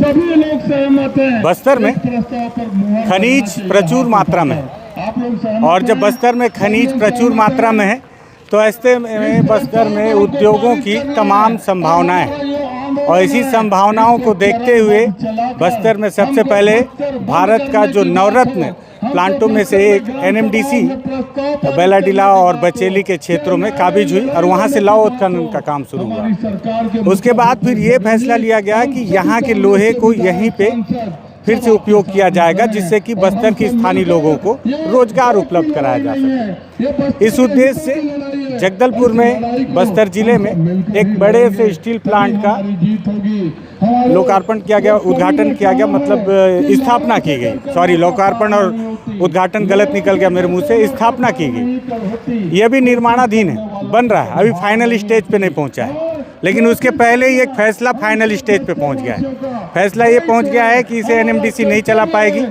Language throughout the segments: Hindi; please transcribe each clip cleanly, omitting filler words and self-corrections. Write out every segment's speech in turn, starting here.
सभी लोग सहमत हैं। बस्तर में खनिज प्रचुर मात्रा में है और जब बस्तर में खनिज प्रचुर मात्रा में है तो ऐसे में बस्तर में उद्योगों की तमाम संभावनाएं हैं और इसी संभावनाओं को देखते हुए बस्तर में सबसे पहले भारत का जो नवरत्न प्लांटों में से एक एनएमडीसी बेलाडीला और बचेली के क्षेत्रों में काबिज हुई और वहां से लौह उत्खनन का काम शुरू हुआ। उसके बाद फिर ये फैसला लिया गया कि यहाँ के लोहे को यहीं पे फिर से उपयोग किया जाएगा जिससे कि बस्तर के स्थानीय लोगों को रोजगार उपलब्ध कराया जा सके। इस उद्देश्य से जगदलपुर में बस्तर जिले में एक बड़े से स्टील प्लांट का लोकार्पण किया गया, उद्घाटन किया गया, मतलब स्थापना की गई। सॉरी, लोकार्पण और उद्घाटन गलत निकल गया मेरे मुंह से। स्थापना की गई। यह भी निर्माणाधीन है, बन रहा है, अभी फाइनल स्टेज पे नहीं पहुंचा है, लेकिन उसके पहले ही एक फैसला फाइनल स्टेज पे पहुंच गया है। फैसला ये पहुंच गया है कि इसे एनएमडीसी नहीं चला पाएगी,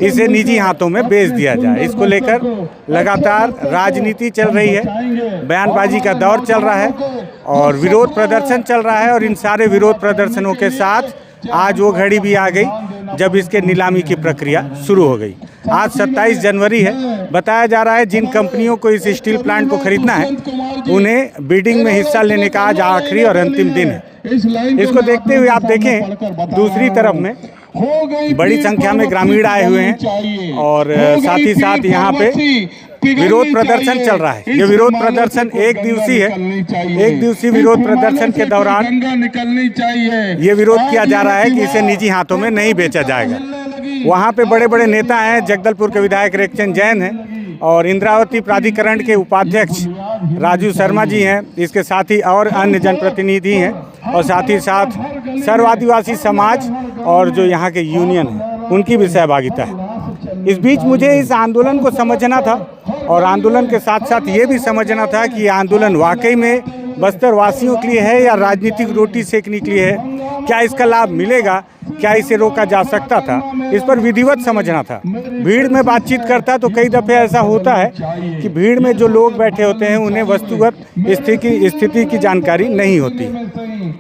इसे निजी हाथों में बेच दिया जाए। इसको लेकर लगातार राजनीति चल रही है, बयानबाजी का दौर चल रहा है और विरोध प्रदर्शन चल रहा है। और इन सारे विरोध प्रदर्शनों के साथ आज वो घड़ी भी आ गई जब इसके नीलामी की प्रक्रिया शुरू हो गई। आज 27 जनवरी है। बताया जा रहा है जिन कंपनियों को इस स्टील प्लांट को खरीदना है उन्हें बिडिंग में हिस्सा लेने का आज आखिरी और अंतिम दिन है। इसको देखते हुए आप देखें दूसरी तरफ में बड़ी संख्या में ग्रामीण आए हुए हैं और साथ ही साथ यहाँ पे विरोध प्रदर्शन चल रहा है। ये विरोध प्रदर्शन एक दिवसीय है। एक दिवसीय विरोध प्रदर्शन के दौरान ये विरोध किया जा रहा है कि इसे निजी हाथों में नहीं बेचा जाएगा। वहाँ पे बड़े बड़े नेता हैं, जगदलपुर के विधायक रेखचंद जैन हैं और इंद्रावती प्राधिकरण के उपाध्यक्ष राजू शर्मा जी हैं। इसके साथ ही और अन्य जनप्रतिनिधि हैं और साथ ही साथ सर्व आदिवासी समाज और जो यहाँ के यूनियन हैं उनकी भी सहभागिता है। इस बीच मुझे इस आंदोलन को समझना था और आंदोलन के साथ साथ ये भी समझना था कि ये आंदोलन वाकई में बस्तर वासियों के लिए है या राजनीतिक रोटी सेकने के लिए है। क्या इसका लाभ मिलेगा, क्या इसे रोका जा सकता था, इस पर विधिवत समझना था। भीड़ में बातचीत करता तो कई दफ़े ऐसा होता है कि भीड़ में जो लोग बैठे होते हैं उन्हें वस्तुगत स्थिति की जानकारी नहीं होती।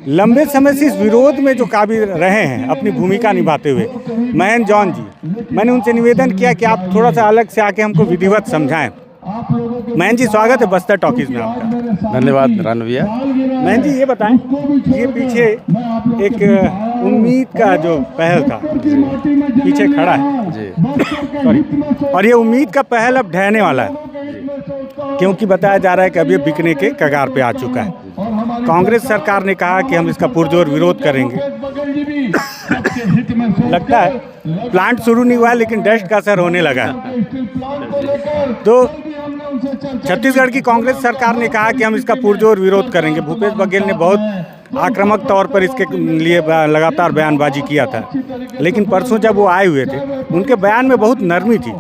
लंबे समय से इस विरोध में जो काबिज रहे हैं अपनी भूमिका निभाते हुए महेंद्र जॉन जी, मैंने उनसे निवेदन किया कि आप थोड़ा सा अलग से आके हमको विधिवत समझाएं। महेंद्र जी, स्वागत है बस्तर टॉकीज में आपका। धन्यवाद रानू भैया। महेंद्र जी ये बताएं, ये पीछे एक उम्मीद का जो पहल था पीछे खड़ा है जी, सॉरी, और ये उम्मीद का पहल अब ढहने वाला है क्योंकि बताया जा रहा है कि अब ये बिकने के कगार पे आ चुका है। कांग्रेस सरकार ने कहा कि हम इसका पुरजोर विरोध करेंगे। लगता है प्लांट शुरू नहीं हुआ लेकिन डस्ट का असर होने लगा है। तो छत्तीसगढ़ की कांग्रेस सरकार ने कहा कि हम इसका पुरजोर विरोध करेंगे। भूपेश बघेल ने बहुत आक्रामक तौर पर इसके लिए लगातार बयानबाजी किया था, लेकिन परसों जब वो आए हुए थे उनके बयान में बहुत नरमी थी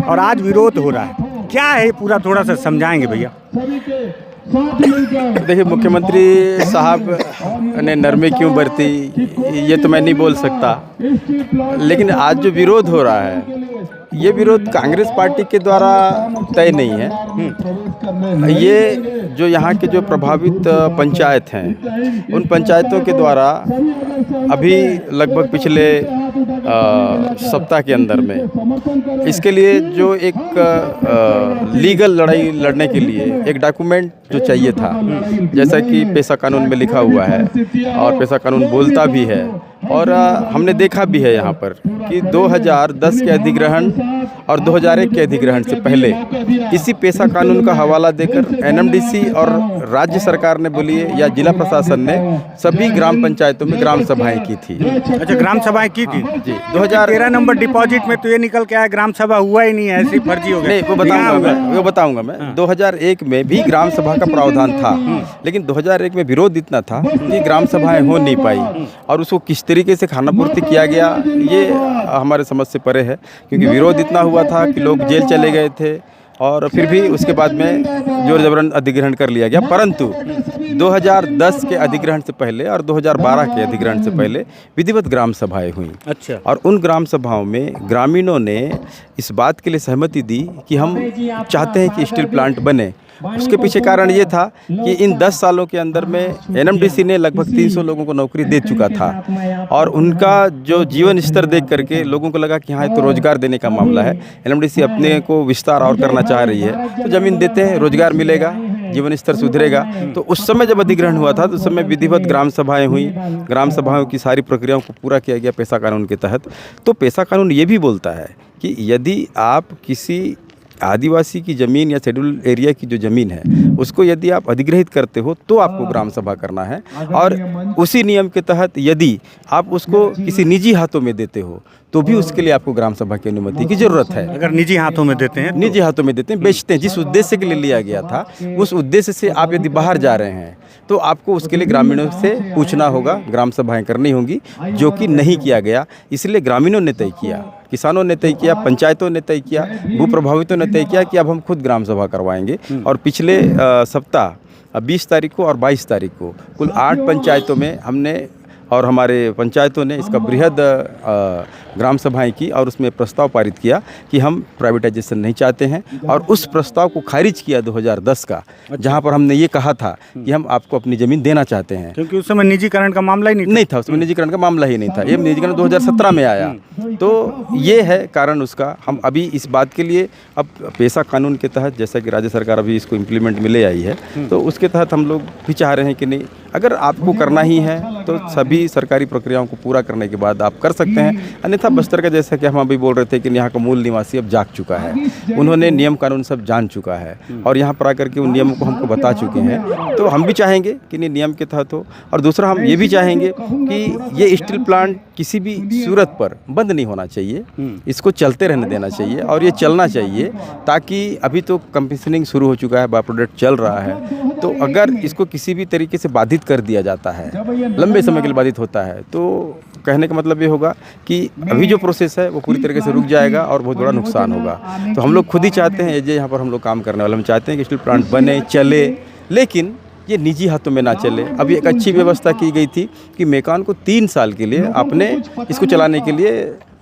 और आज विरोध हो रहा है। क्या है पूरा, थोड़ा सा समझाएंगे भैया? देखिए, मुख्यमंत्री साहब ने नरमी क्यों बरती ये तो मैं नहीं बोल सकता, लेकिन आज जो विरोध हो रहा है ये विरोध कांग्रेस पार्टी के द्वारा तय नहीं है। ये जो यहाँ के जो प्रभावित पंचायत हैं उन पंचायतों के द्वारा अभी लगभग पिछले सप्ताह के अंदर में इसके लिए जो एक लीगल लड़ाई लड़ने के लिए एक डॉक्यूमेंट जो चाहिए था, जैसा कि पेशा कानून में लिखा हुआ है और पेशा कानून बोलता भी है और हमने देखा भी है यहाँ पर कि 2010 के अधिग्रहण और 2001 के अधिग्रहण से पहले इसी पेशा कानून का हवाला देकर एनएमडीसी और राज्य सरकार ने बोलिए या जिला प्रशासन ने सभी ग्राम पंचायतों में ग्राम सभाएं की थी। अच्छा, ग्राम सभाएं की थी जी। 2013 नंबर डिपॉजिट में तो ये निकल के आया ग्राम सभा हुआ ही नहीं है, ऐसी फर्जी हो गई। नहीं, वो बताऊंगा मैं 2001 में भी ग्राम सभा का प्रावधान था, लेकिन 2001 में विरोध इतना था कि ग्राम सभाएं हो नहीं पाई और उसको किस तरीके से खानापूर्ति किया गया ये हमारे समझ से परे है, क्योंकि विरोध इतना हुआ था कि लोग जेल चले गए थे और फिर भी उसके बाद में जोर जबरन अधिग्रहण कर लिया गया। परंतु 2010 के अधिग्रहण से पहले और 2012 के अधिग्रहण से पहले विधिवत ग्राम सभाएं हुई। अच्छा। और उन ग्राम सभाओं में ग्रामीणों ने इस बात के लिए सहमति दी कि हम चाहते हैं कि स्टील प्लांट बने उसके पीछे कारण ये था कि इन 10 सालों के अंदर में एनएमडीसी ने लगभग 300 लोगों को नौकरी दे चुका था और उनका जो जीवन स्तर देख करके लोगों को लगा कि हाँ, ये तो रोजगार देने का मामला है, एनएमडीसी अपने को विस्तार और करना चाह रही है, तो ज़मीन देते हैं, रोजगार मिलेगा, जीवन स्तर सुधरेगा। तो उस समय जब अधिग्रहण हुआ था तो उस समय विधिवत ग्राम सभाएं हुई, ग्राम सभाओं की सारी प्रक्रियाओं को पूरा किया गया पेशा कानून के तहत। तो पेशा कानून ये भी बोलता है कि यदि आप किसी आदिवासी की ज़मीन या शेड्यूल एरिया की जो ज़मीन है उसको यदि आप अधिग्रहित करते हो तो आपको ग्राम सभा करना है, और उसी नियम के तहत यदि आप उसको किसी निजी हाथों में देते हो तो भी उसके लिए आपको ग्राम सभा की अनुमति की ज़रूरत है। अगर निजी हाथों में देते हैं, निजी हाथों में देते हैं, बेचते हैं, जिस उद्देश्य के लिए लिया गया था उस उद्देश्य से आप यदि बाहर जा रहे हैं तो आपको उसके लिए ग्रामीणों से पूछना होगा, ग्राम सभाएं करनी होंगी, जो कि नहीं किया गया। इसलिए ग्रामीणों ने तय किया, किसानों ने तय किया, पंचायतों ने तय किया, भू प्रभावितों ने तय किया कि अब हम खुद ग्राम सभा करवाएंगे। और पिछले सप्ताह 20 तारीख को और 22 तारीख को कुल 8 पंचायतों में हमने और हमारे पंचायतों ने इसका बृहद ग्राम सभाएं की और उसमें प्रस्ताव पारित किया कि हम प्राइवेटाइजेशन नहीं चाहते हैं, और उस प्रस्ताव को खारिज किया 2010 का, जहां पर हमने ये कहा था कि हम आपको अपनी ज़मीन देना चाहते हैं, क्योंकि उस समय निजीकरण का मामला ही नहीं था। उसमें निजीकरण का मामला ही नहीं था, ये निजीकरण 2017 में आया। तो ये है कारण उसका। हम अभी इस बात के लिए अब पेशा कानून के तहत, जैसा कि राज्य सरकार अभी इसको इम्प्लीमेंट में ले आई है, तो उसके तहत हम लोग भी चाह रहे हैं कि नहीं, अगर आपको करना ही है तो सभी सरकारी प्रक्रियाओं को पूरा करने के बाद आप कर सकते हैं। अन्यथा बस्तर का, जैसा कि हम अभी बोल रहे थे कि यहाँ का मूल निवासी अब जाग चुका है, उन्होंने नियम कानून सब जान चुका है और यहाँ पर आकर के उन नियमों को हमको बता चुके हैं। तो हम भी चाहेंगे कि नहीं, नियम के तहत हो, और दूसरा हम ये भी चाहेंगे कि ये स्टील प्लांट किसी भी सूरत पर बंद नहीं होना चाहिए, इसको चलते रहने देना चाहिए और ये चलना चाहिए, ताकि अभी तो कमीशनिंग शुरू हो चुका है, बाय प्रोडक्ट चल रहा है। तो अगर इसको किसी भी तरीके से बाधित कर दिया जाता है, लंबे समय के लिए बाधित होता है, तो कहने का मतलब ये होगा कि अभी जो प्रोसेस है वो पूरी तरीके से रुक जाएगा और बहुत बड़ा नुकसान होगा। तो हम लोग खुद ही चाहते हैं, ये यहाँ पर हम लोग काम करने वाले, हम चाहते हैं कि स्टील प्लांट बने, चले, लेकिन ये निजी हाथों में ना चले। अभी एक अच्छी व्यवस्था की गई थी कि मेकान को 3 साल के लिए आपने इसको चलाने के लिए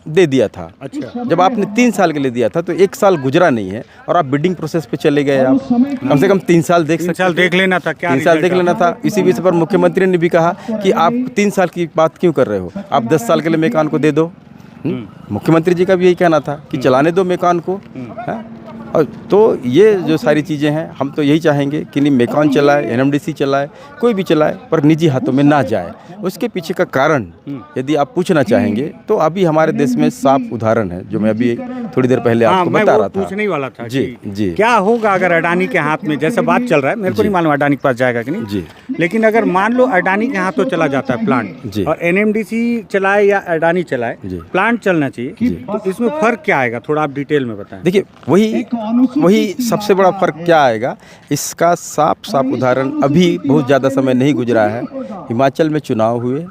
दे दिया था। अच्छा, जब आपने 3 साल के लिए दिया था तो 1 साल गुजरा नहीं है और आप बिडिंग प्रोसेस पे चले गए। आप कम से कम 3 साल देख सकते, 3 साल देख लेना था, क्या 3 साल देख लेना था। इसी विषय पर मुख्यमंत्री ने भी कहा कि आप 3 साल की बात क्यों कर रहे हो, आप 10 साल के लिए मेकान को दे दो। मुख्यमंत्री जी का भी यही कहना था कि चलाने दो मेकान को। और तो ये जो सारी चीज़ें हैं, हम तो यही चाहेंगे कि नहीं, मेकान चलाए, एनएमडीसी चलाए, कोई भी चलाए, पर निजी हाथों में ना जाए। उसके पीछे का कारण यदि आप पूछना चाहेंगे तो अभी हमारे देश में साफ उदाहरण है, जो मैं अभी थोड़ी देर पहले आपको बता रहा था। पूछने ही वाला था जी जी, क्या होगा अगर अडानी के हाथ में, जैसा बात चल रहा है, मेरे को नहीं मालूम अडानी के पास जाएगा कि नहीं जी, लेकिन अगर मान लो अडानी के हाथों चला जाता है प्लांट और एनएमडीसी चलाए या अडानी चलाए, प्लांट चलना चाहिए, तो इसमें फर्क क्या आएगा, थोड़ा आप डिटेल में बताएं। देखिए, वही सबसे बड़ा फर्क क्या आएगा, इसका साफ उदाहरण अभी बहुत ज़्यादा समय नहीं गुजरा है। हिमाचल में चुनाव हुए,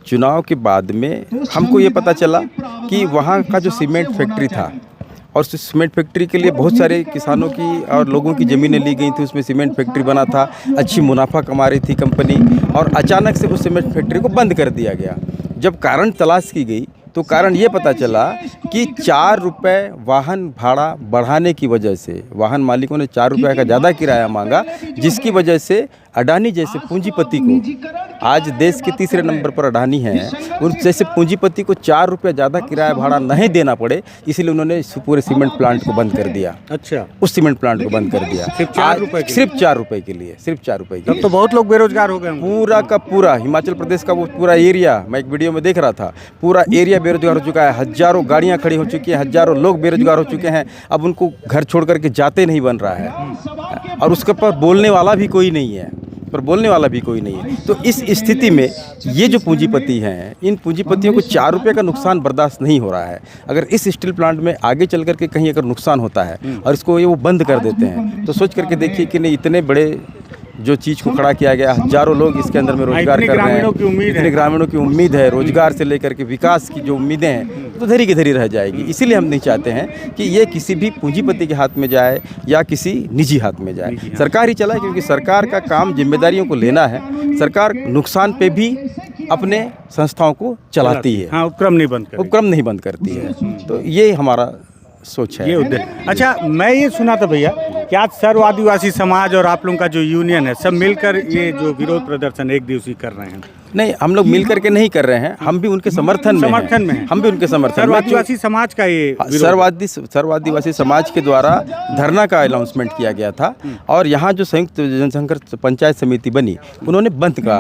चुनाव के बाद में हमको ये पता चला कि वहाँ का जो सीमेंट फैक्ट्री था, और उस सीमेंट फैक्ट्री के लिए बहुत सारे किसानों की और लोगों की ज़मीनें ली गई थी, उसमें सीमेंट फैक्ट्री बना था, अच्छी मुनाफा कमा रही थी कंपनी, और अचानक से उस सीमेंट फैक्ट्री को बंद कर दिया गया। जब कारण तलाश की गई तो कारण ये पता चला कि 4 रुपये वाहन भाड़ा बढ़ाने की वजह से वाहन मालिकों ने 4 रुपये का ज़्यादा किराया मांगा, जिसकी वजह से अडानी जैसे पूंजीपति को, आज देश के 3रे नंबर पर अडानी हैं, उन जैसे पूंजीपति को 4 रुपये ज़्यादा किराया भाड़ा नहीं देना पड़े, इसलिए उन्होंने पूरे सीमेंट प्लांट को बंद कर दिया। अच्छा, उस सीमेंट प्लांट को बंद कर दिया सिर्फ 4 रुपये सिर्फ 4 रुपये के लिए, सिर्फ 4 रुपये के लिए। तब तो बहुत लोग बेरोजगार हो गए। पूरा का पूरा हिमाचल प्रदेश का वो पूरा एरिया, मैं एक वीडियो में देख रहा था, पूरा एरिया बेरोजगार हो चुका है। हजारों गाड़ियां खड़ी हो चुकी हैं, हजारों लोग बेरोजगार हो चुके हैं। अब उनको घर छोड़ करके जाते नहीं बन रहा है, और उसके पर बोलने वाला भी कोई नहीं है, तो इस स्थिति में ये जो पूंजीपति हैं, इन पूंजीपतियों को 4 रुपये का नुकसान बर्दाश्त नहीं हो रहा है। अगर इस स्टील प्लांट में आगे चल करके कहीं अगर नुकसान होता है और इसको ये वो बंद कर देते हैं, तो सोच करके देखिए कि नहीं, इतने बड़े जो चीज़ को खड़ा किया गया, हजारों लोग इसके अंदर में रोजगार कर रहे हैं, इतने ग्रामीणों की उम्मीद है, रोजगार से लेकर के विकास की जो उम्मीदें हैं, तो धरी की धरी रह जाएगी। इसीलिए हम नहीं चाहते हैं कि ये किसी भी पूंजीपति के हाथ में जाए या किसी निजी हाथ में जाए, सरकार ही चलाए, क्योंकि सरकार का काम जिम्मेदारियों को लेना है। सरकार नुकसान पे भी अपने संस्थाओं को चलाती है, उपक्रम नहीं बंद करती है। तो ये हमारा सोच है। ये उद्देश्य। अच्छा, मैं ये सुना था भैया कि आज सर्व आदिवासी समाज और आप लोगों का जो यूनियन है सब मिलकर ये जो विरोध प्रदर्शन एक दिवसीय कर रहे हैं। नहीं, हम लोग मिल करके नहीं कर रहे हैं, हम भी उनके समर्थन में हैं। हम भी उनके समर्थन सर्व में। आदिवासी समाज का ये सर्व आदिवासी समाज के द्वारा धरना का अनाउंसमेंट किया गया था और यहाँ जो संयुक्त जनसंघर्ष पंचायत समिति बनी, उन्होंने बंद का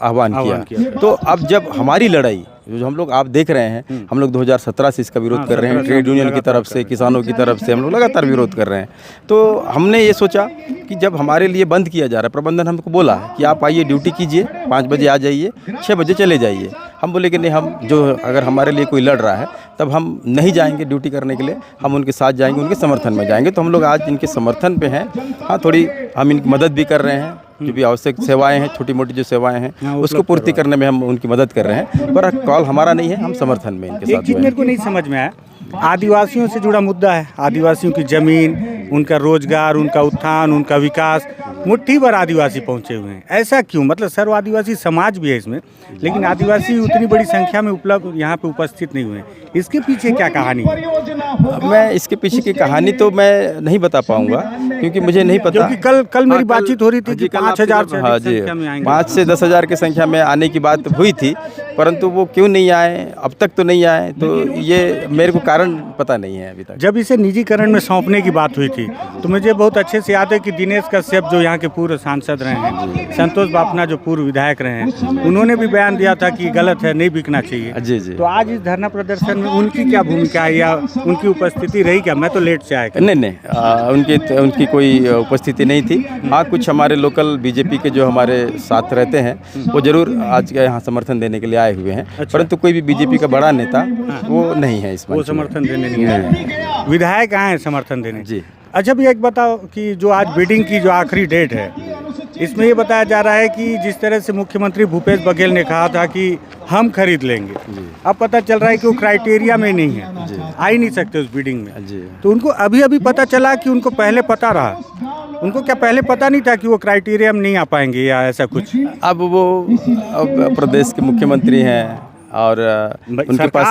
आह्वान किया। तो अब जब हमारी लड़ाई जो हम लोग आप देख रहे हैं, हम लोग 2017 से इसका विरोध कर रहे हैं, ट्रेड यूनियन की तरफ से, किसानों की तरफ से हम लोग लगातार विरोध कर रहे हैं। तो हमने ये सोचा कि जब हमारे लिए बंद किया जा रहा है, प्रबंधन हमको बोला कि आप आइए ड्यूटी कीजिए, 5 बजे आ जाइए, 6 बजे चले जाइए। हम बोले कि नहीं, हम जो अगर हमारे लिए कोई लड़ रहा है तब हम नहीं जाएंगे ड्यूटी करने के लिए, हम उनके साथ जाएंगे, उनके समर्थन में जाएंगे। तो हम लोग आज इनके समर्थन पे हैं। हाँ, थोड़ी हम इनकी मदद भी कर रहे हैं, जो भी आवश्यक सेवाएं हैं, छोटी मोटी जो सेवाएं हैं उसको पूर्ति करने में हम उनकी मदद कर रहे हैं, पर कॉल हमारा नहीं है, हम समर्थन में इनके साथ। एक चीज़ मेरे को नहीं समझ में आया, आदिवासियों से जुड़ा मुद्दा है, आदिवासियों की जमीन, उनका रोजगार, उनका उत्थान, उनका विकास, मुट्ठी भर आदिवासी पहुंचे हुए हैं। ऐसा क्यों? मतलब सर्व आदिवासी समाज भी है इसमें, लेकिन आदिवासी उतनी बड़ी संख्या में यहाँ पे उपस्थित नहीं हुए। इसके पीछे क्या कहानी है? मैं इसके पीछे की कहानी तो मैं नहीं बता पाऊंगा, क्योंकि मुझे नहीं पता। क्योंकि कल मेरी बातचीत हो रही थी कि 5,000 से हाँ जी, 5 से 10,000 की संख्या में आने की बात हुई थी, परंतु वो क्यों नहीं आए, अब तक तो नहीं आए। तो ये मेरे को कारण पता नहीं है अभी तक। जब इसे निजीकरण में सौंपने की बात हुई थी तो मुझे बहुत अच्छे से याद है कि दिनेश कश्यप जो यहाँ के पूर्व सांसद रहे हैं, संतोष बापना जो पूर्व विधायक रहे हैं, उन्होंने भी बयान दिया था कि गलत है, नहीं बिकना चाहिए। जी जी। तो आज इस धरना प्रदर्शन में उनकी क्या भूमिका है या उनकी उपस्थिति रही क्या? मैं तो लेट से आया। नहीं, उनकी कोई उपस्थिति नहीं थी। हाँ, कुछ हमारे लोकल बीजेपी के जो हमारे साथ रहते हैं वो जरूर आज यहाँ समर्थन देने के लिए आए हुए हैं। अच्छा। परंतु कोई भी बीजेपी का बड़ा नेता वो नहीं है इसमें, वो समर्थन देने नहीं आए। विधायक आए हैं समर्थन देने। जी। अच्छा भैया, एक बताओ कि जो आज बिडिंग की जो आखिरी डेट है, इसमें ये बताया जा रहा है कि जिस तरह से मुख्यमंत्री भूपेश बघेल ने कहा था कि हम खरीद लेंगे, अब पता चल रहा है कि वो क्राइटेरिया में नहीं है, आ ही नहीं सकते उस बिडिंग में। तो उनको अभी पता चला कि उनको पहले पता रहा? उनको क्या पहले पता नहीं था कि वो क्राइटेरिया में नहीं आ पाएंगे या ऐसा कुछ? अब वो प्रदेश के मुख्यमंत्री हैं और उनके पास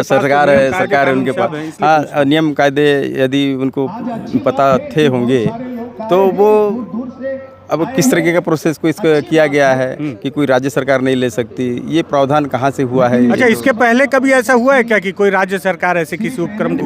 सरकार है उनके पास। हाँ, नियम कायदे यदि उनको पता थे होंगे तो वो अब किस तरीके का प्रोसेस को इसका किया गया है कि कोई राज्य सरकार नहीं ले सकती, ये प्रावधान कहाँ से हुआ है? अच्छा, इसके पहले कभी ऐसा हुआ है क्या कि कोई राज्य सरकार ऐसे किसी उपक्रम को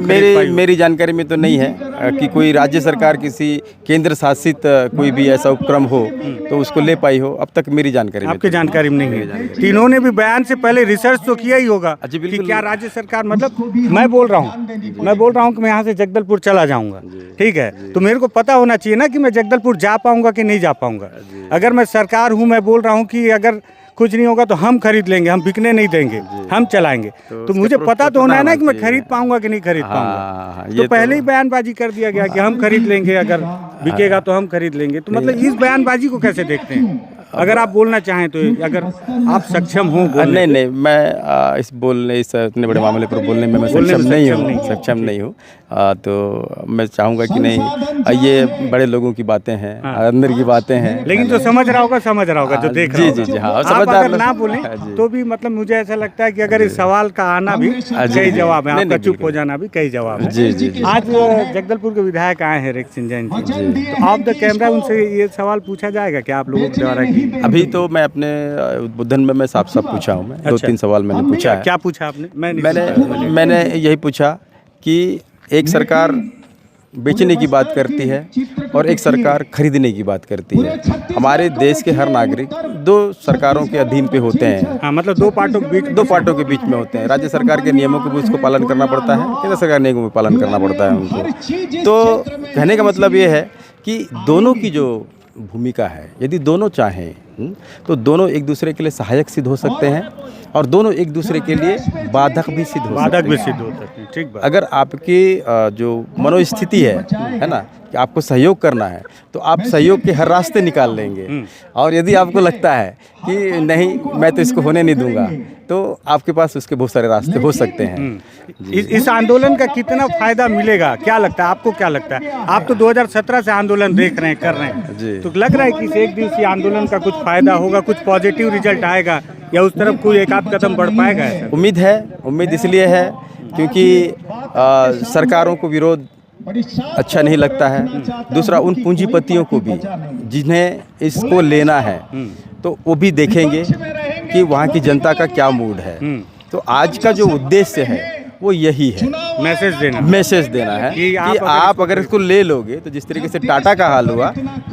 मेरी जानकारी में तो नहीं है कि कोई राज्य सरकार किसी केंद्र शासित कोई भी ऐसा उपक्रम हो तो उसको ले पाई हो। अब तक मेरी जानकारी में, आपकी जानकारी में नहीं है। तीनों ने भी बयान से पहले रिसर्च तो किया ही होगा कि क्या राज्य सरकार, मतलब मैं बोल रहा हूँ कि मैं यहाँ से जगदलपुर चला जाऊँगा, ठीक है, तो मेरे को पता होना चाहिए ना कि मैं जगदलपुर जा पाऊँगा कि नहीं जा पाऊंगा। अगर मैं सरकार हूं, मैं बोल रहा हूं कि अगर कुछ नहीं होगा तो हम खरीद लेंगे, हम बिकने नहीं देंगे, हम चलाएंगे, तो मुझे पता तो होना है ना कि मैं खरीद पाऊंगा कि नहीं खरीद पाऊंगा। तो पहले ही बयानबाजी कर दिया गया कि हम खरीद लेंगे, अगर बिकेगा तो हम खरीद लेंगे। तो मतलब इस बयानबाजी को कैसे देखते हैं? अगर आप बोलना चाहें तो, अगर आप सक्षम हो। नहीं, मैं इस इतने बड़े मामले पर बोलने में मैं सक्षम नहीं हूँ। तो मैं चाहूँगा कि नहीं, ये बड़े लोगों की बातें हैं, अंदर की बातें हैं। लेकिन जो समझ रहा होगा जो देख रहा होगा। जी, हाँ, आप अगर ना बोलें तो भी मतलब मुझे ऐसा लगता है कि अगर इस सवाल का आना भी कई जवाब है, आपका चुप हो जाना भी कई जवाब है। जी। आज जगदलपुर के विधायक आए हैं रेखसिंह जैन जी, तो ऑफ द कैमरा उनसे ये सवाल पूछा जाएगा कि आप लोगों के द्वारा? अभी तो मैं अपने उद्बोधन में मैं साफ पूछा हूँ। मैं 2-3 सवाल मैंने पूछा है। क्या पूछा आपने? मैंने यही पूछा कि एक सरकार बेचने की बात करती है और एक सरकार खरीदने की बात करती है। हमारे देश के हर नागरिक 2 सरकारों के अधीन पे होते हैं। हाँ, मतलब 2 पार्टों के बीच में होते हैं। राज्य सरकार के नियमों को भी उसको पालन करना पड़ता है, केंद्र सरकार के नियमों को भी पालन करना पड़ता है उनको। तो कहने का मतलब ये है कि दोनों की जो भूमिका है, यदि दोनों चाहें तो दोनों एक दूसरे के लिए सहायक सिद्ध हो सकते हैं और दोनों एक दूसरे के लिए बाधक भी सिद्ध हो सकते हैं। ठीक बात। अगर आपकी जो मनोस्थिति है ना, कि आपको सहयोग करना है तो आप सहयोग के हर रास्ते निकाल लेंगे, और यदि आपको लगता है कि नहीं, मैं तो इसको होने नहीं दूंगा, तो आपके पास उसके बहुत सारे रास्ते हो सकते हैं। इस आंदोलन का कितना फायदा मिलेगा, क्या लगता है आपको? क्या लगता है? आप तो 2017 से आंदोलन देख रहे हैं, कर रहे हैं, तो लग रहा है कि इस एक दिवसीय आंदोलन का कुछ फायदा होगा, कुछ पॉजिटिव रिजल्ट आएगा या उस तरफ कोई एक आध कदम बढ़ पाएगा? उम्मीद इसलिए है क्योंकि सरकारों को विरोध अच्छा नहीं लगता है। दूसरा, उन पूंजीपतियों को भी जिन्हें इसको लेना है तो वो भी देखेंगे कि वहाँ की जनता का क्या मूड है। तो आज का जो उद्देश्य है वो यही है, मैसेज देना है कि आप अगर इसको ले लोगे तो जिस तरीके से टाटा का हाल हुआ,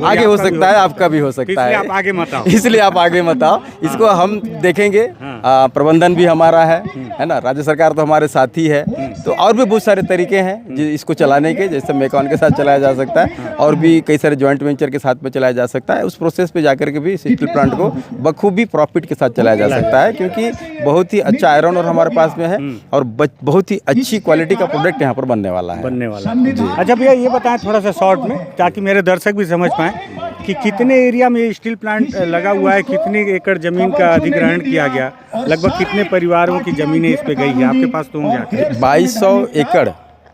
आगे हो सकता है आपका भी हो सकता है। आप आगे मत आओ, इसलिए आप आगे मत आओ। इसको हम देखेंगे। प्रबंधन भी हमारा है ना, राज्य सरकार तो हमारे साथ ही है। तो और भी बहुत सारे तरीके हैं इसको चलाने के, जैसे मेकॉन के साथ चलाया जा सकता है और भी कई सारे जॉइंट वेंचर के साथ में चलाया जा सकता है। उस प्रोसेस पे जाकर के भी स्टील प्लांट को बखूबी प्रॉफिट के साथ चलाया जा सकता है, क्योंकि बहुत ही अच्छा आयरन और हमारे पास में है और बहुत ही अच्छी क्वालिटी का प्रोडक्ट यहाँ पर बनने वाला है। अच्छा भैया, ये बताएं थोड़ा सा शॉर्ट में, ताकि मेरे दर्शक भी समझ पाएं कि कितने एरिया में ये स्टील प्लांट लगा हुआ है, कितने एकड़ जमीन का अधिग्रहण किया गया, लगभग कितने परिवारों की जमीनें इस पे गई है? आपके पास तो होंगे 2200 एकड़,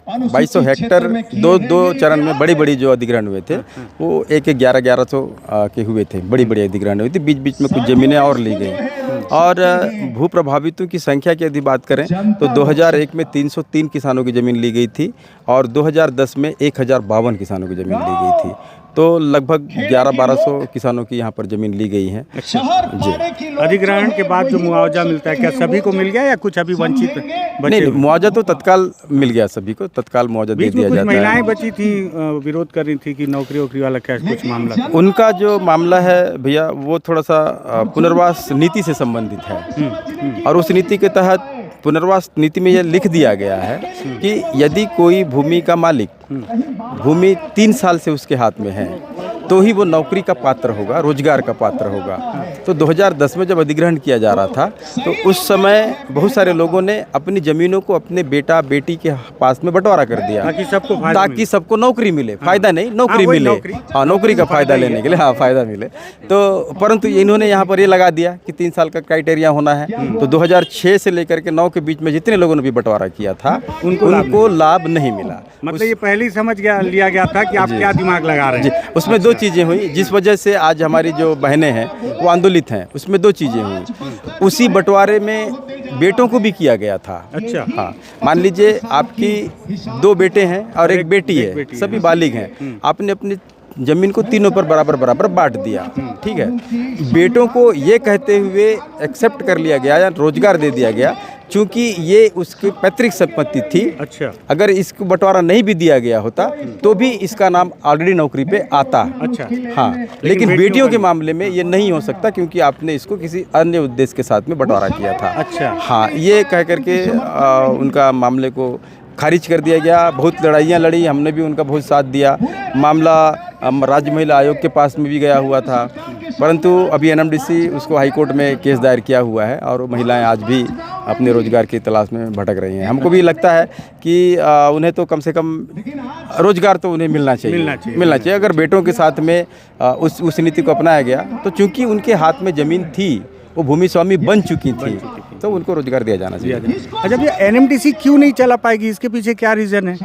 2200 हेक्टर, दो चरण में बड़ी जो अधिग्रहण हुए थे वो 1100 के हुए थे। बड़ी अधिग्रहण हुई थी। बीच में कुछ ज़मीनें और ली गई। और भू प्रभावितों की संख्या की यदि बात करें तो 2001 में 303 किसानों की ज़मीन ली गई थी और 2010 में 1052 किसानों की ज़मीन ली गई थी। तो लगभग 1100-1200 किसानों की यहाँ पर ज़मीन ली गई है। अच्छा जी। अधिग्रहण के बाद जो मुआवजा मिलता है, क्या सभी को मिल गया या कुछ अभी वंचित बचे? नहीं, मुआवजा तो तत्काल मिल गया, सभी को तत्काल मुआवजा दे दिया जाता है। महिलाएं बची थी, विरोध कर रही थी कि नौकरी वाला क्या कुछ मामला? उनका जो मामला है भैया, वो थोड़ा सा पुनर्वास नीति से संबंधित है और उस नीति के तहत पुनर्वास नीति में यह लिख दिया गया है कि यदि कोई भूमि का मालिक भूमि 3 साल से उसके हाथ में है तो ही वो नौकरी का पात्र होगा, रोजगार का पात्र होगा। तो 2010 में जब अधिग्रहण किया जा रहा था तो उस समय बहुत सारे लोगों ने अपनी ज़मीनों को अपने बेटा बेटी के पास में बंटवारा कर दिया ताकि सबको नौकरी मिले। फायदा नहीं, नौकरी मिले। हाँ, नौकरी का फायदा लेने के लिए, हाँ, फायदा मिले। तो परंतु इन्होंने यहाँ पर ये लगा दिया कि 3 साल का क्राइटेरिया होना है। तो 2006 से लेकर के 9 के बीच में जितने लोगों ने भी बंटवारा किया था उनको लाभ नहीं मिला। मतलब ये पहले ही समझ लिया गया था कि आप क्या दिमाग लगा रहे हैं। उसमें 2 चीज़ें हुई जिस वजह से आज हमारी जो बहनें हैं वो आंदोलित हैं। उसमें 2 चीज़ें हुई। उसी बंटवारे में बेटों को भी किया गया था। अच्छा। हाँ, मान लीजिए आपकी 2 बेटे हैं और एक बेटी है, सभी बालिग हैं। आपने अपनी जमीन को तीनों पर बराबर बांट दिया, ठीक है। बेटों को ये कहते हुए एक्सेप्ट कर लिया गया या रोजगार दे दिया गया क्योंकि ये उसकी पैतृक संपत्ति थी। अच्छा। अगर इसको बंटवारा नहीं भी दिया गया होता तो भी इसका नाम ऑलरेडी नौकरी पे आता। अच्छा। हाँ, लेकिन बेटियों के मामले में ये नहीं हो सकता क्योंकि आपने इसको किसी अन्य उद्देश्य के साथ में बंटवारा किया था। अच्छा। हाँ, ये कह करके उनका मामले को खारिज कर दिया गया। बहुत लड़ाइयाँ लड़ी, हमने भी उनका बहुत साथ दिया। मामला राज्य महिला आयोग के पास में भी गया हुआ था, परंतु अभी एनएमडीसी उसको हाईकोर्ट में केस दायर किया हुआ है और महिलाएं आज भी अपने रोजगार की तलाश में भटक रही हैं। हमको भी लगता है कि उन्हें तो कम से कम रोजगार तो उन्हें मिलना चाहिए। अगर बेटों के साथ में उस नीति को अपनाया गया तो चूंकि उनके हाथ में ज़मीन थी, वो भूमि स्वामी बन चुकी थी, तो उनको रोजगार दिया जाना चाहिए। अच्छा भैया, एनएमडीसी क्यों नहीं चला पाएगी? इसके पीछे क्या रीज़न है?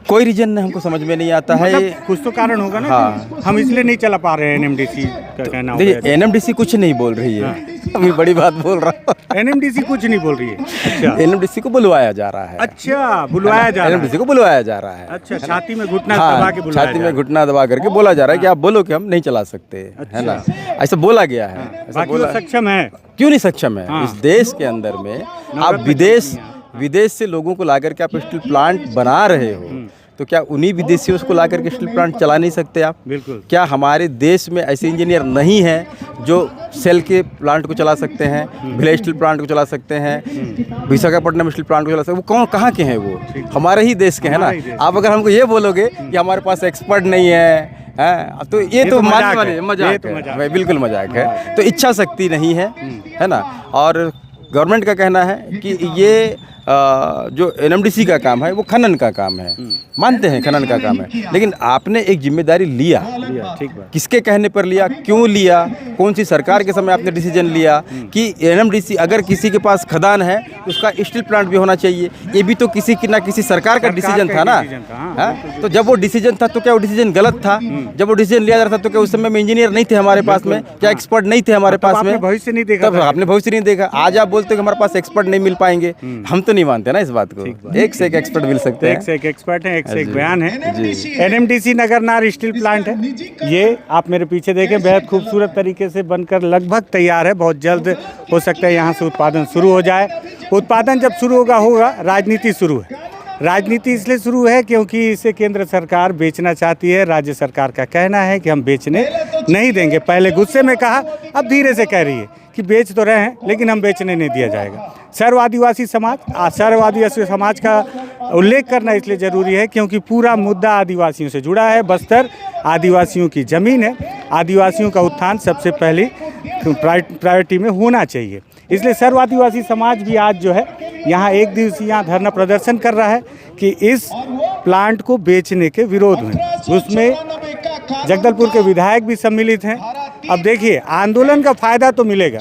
कोई रीजन नहीं हमको समझ में नहीं आता है। कुछ तो कारण होगा ना। हाँ, हम इसलिए नहीं चला पा रहे हैं। एनएमडीसी का कहना है। देखिए, एनएमडीसी कुछ नहीं बोल रही है। अभी बड़ी बात बोल रहा हूँ। एनएमडीसी कुछ नहीं बोल रही है। अच्छा। एनएमडीसी को बुलवाया जा रहा है। अच्छा, बुलवाया जा रहा है। एनएमडीसी को बुलवाया जा रहा है। अच्छा, छाती में घुटना दबा के बुलाया। छाती में घुटना दबा करके बोला जा रहा है कि आप बोलो कि हम नहीं चला सकते, है ना, ऐसा बोला गया है। बाकी वो सक्षम है। क्यों नहीं सक्षम है? इस देश के अंदर में आप विदेश से लोगों को ला करके आप स्टील प्लांट बना रहे हो, तो क्या उन्हीं विदेशियों को ला करके स्टील प्लांट चला नहीं सकते आप? बिल्कुल। क्या हमारे देश में ऐसे इंजीनियर नहीं हैं जो सेल के प्लांट को चला सकते हैं, भिलाई स्टील प्लांट को चला सकते हैं, विशाखापट्टनम स्टील प्लांट को चला सकते हैं? वो कहाँ के हैं? वो हमारे ही देश के हैं ना। आप अगर हमको ये बोलोगे कि हमारे पास एक्सपर्ट नहीं है, तो ये तो मजाक है, बिल्कुल मजाक है। तो इच्छा शक्ति नहीं है ना। और गवर्नमेंट का कहना है कि ये जो एनएमडीसी का काम है वो खनन का काम है। मानते हैं खनन का काम है, लेकिन आपने एक जिम्मेदारी लिया, ठीक बात। किसके कहने पर लिया, क्यों लिया, कौन सी सरकार के समय आपने डिसीजन लिया कि एनएमडीसी अगर किसी के पास खदान है उसका स्टील प्लांट भी होना चाहिए? ये भी तो किसी की ना किसी सरकार का डिसीजन था ना। तो जब वो डिसीजन था तो क्या वो डिसीजन गलत था? जब वो डिसीजन लिया जा रहा था तो क्या उस समय में इंजीनियर नहीं थे हमारे पास में? क्या एक्सपर्ट नहीं थे हमारे पास में? भविष्य नहीं देखा। तब आपने भविष्य नहीं देखा। आज आप बोलते हो कि हमारे पास एक्सपर्ट नहीं मिल पाएंगे, हम तो नहीं मानते ना इस बात को। एक से एक एक्सपर्ट मिल सकते एक हैं। से एक एक्सपर्ट हैं, एक से एक बयान है। जी। NMDC नगरनार स्टील प्लांट है, ये आप मेरे पीछे देखें, बेहद खूबसूरत तरीके से बनकर लगभग तैयार है। बहुत जल्द हो सकता है यहाँ से उत्पादन शुरू हो जाए। उत्पादन जब शुरू होगा राजनीति शुरू है। राजनीति इसलिए शुरू है क्योंकि इसे केंद्र सरकार बेचना चाहती है। राज्य सरकार का कहना है कि हम बेचने नहीं देंगे। पहले गुस्से में कहा, अब धीरे से कह रही है कि बेच तो रहे हैं लेकिन हम बेचने नहीं दिया जाएगा। सर्व आदिवासी समाज का उल्लेख करना इसलिए ज़रूरी है क्योंकि पूरा मुद्दा आदिवासियों से जुड़ा है। बस्तर आदिवासियों की ज़मीन है। आदिवासियों का उत्थान सबसे पहले प्रायोरिटी में होना चाहिए। इसलिए सर्व आदिवासी समाज भी आज जो है यहाँ एक दिवसीय यहाँ धरना प्रदर्शन कर रहा है कि इस प्लांट को बेचने के विरोध में। उसमें जगदलपुर के विधायक भी सम्मिलित हैं। अब देखिए, आंदोलन का फायदा तो मिलेगा,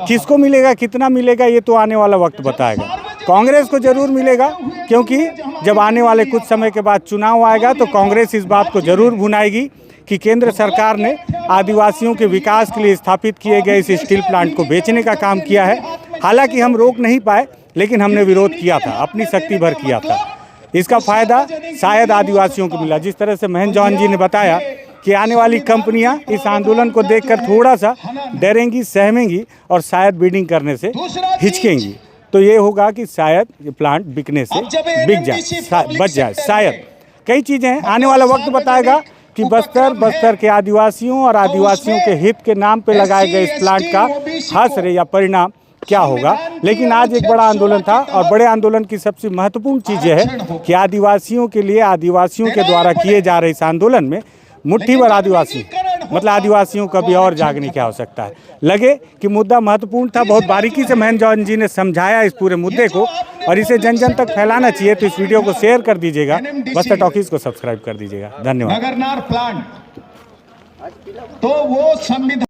किसको मिलेगा, कितना मिलेगा, ये तो आने वाला वक्त बताएगा। कांग्रेस को जरूर मिलेगा क्योंकि जब आने वाले कुछ समय के बाद चुनाव आएगा तो कांग्रेस इस बात को जरूर भुनाएगी कि केंद्र सरकार ने आदिवासियों के विकास के लिए स्थापित किए गए इस स्टील प्लांट को बेचने का काम किया है। हालांकि हम रोक नहीं पाए, लेकिन हमने विरोध किया था, अपनी शक्ति भर किया था। इसका फायदा शायद आदिवासियों को मिला। जिस तरह से महेंद्र जौहर जी ने बताया कि आने वाली कंपनियां इस आंदोलन को देखकर थोड़ा सा डरेंगी, सहमेंगी और शायद बिडिंग करने से हिचकेंगी। तो ये होगा कि शायद ये प्लांट बिकने से बिक जाए, बच जाए। शायद कई चीज़ें हैं, आने वाला वक्त बताएगा कि बस्तर के आदिवासियों और आदिवासियों के हित के नाम पे लगाए गए इस प्लांट का हश्र या परिणाम क्या होगा। लेकिन आज एक बड़ा आंदोलन था और बड़े आंदोलन की सबसे महत्वपूर्ण चीज़ यह है कि आदिवासियों के लिए, आदिवासियों के द्वारा किए जा रहे इस आंदोलन में मुट्ठी भर आदिवासी, मतलब आदिवासियों का भी और जागने की आवश्यकता है। लगे कि मुद्दा महत्वपूर्ण था। बहुत बारीकी से महेंद्र जौहर जी ने समझाया इस पूरे मुद्दे को और इसे जन जन तक फैलाना चाहिए। तो इस वीडियो को शेयर कर दीजिएगा, बस्तर टॉकीज को सब्सक्राइब कर दीजिएगा। धन्यवाद। नगरनार प्लांट तो वो संविधान